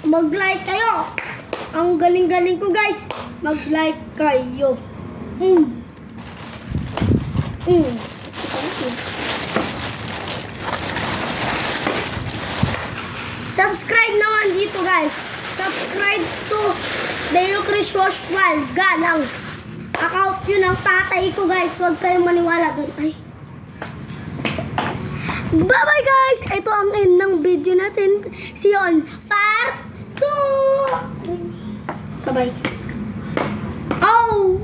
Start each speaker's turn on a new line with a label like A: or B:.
A: Mag-like kayo. Ang galing-galing ko guys. Mag-like kayo. Subscribe naman dito guys. Subscribe to Deo Chris Oswald Galang. Account yun ng tatay ko guys. Huwag kayong maniwala dun. Ay. Bye-bye guys! Ito ang end ng video natin. See you on part 2! Bye-bye. Oh!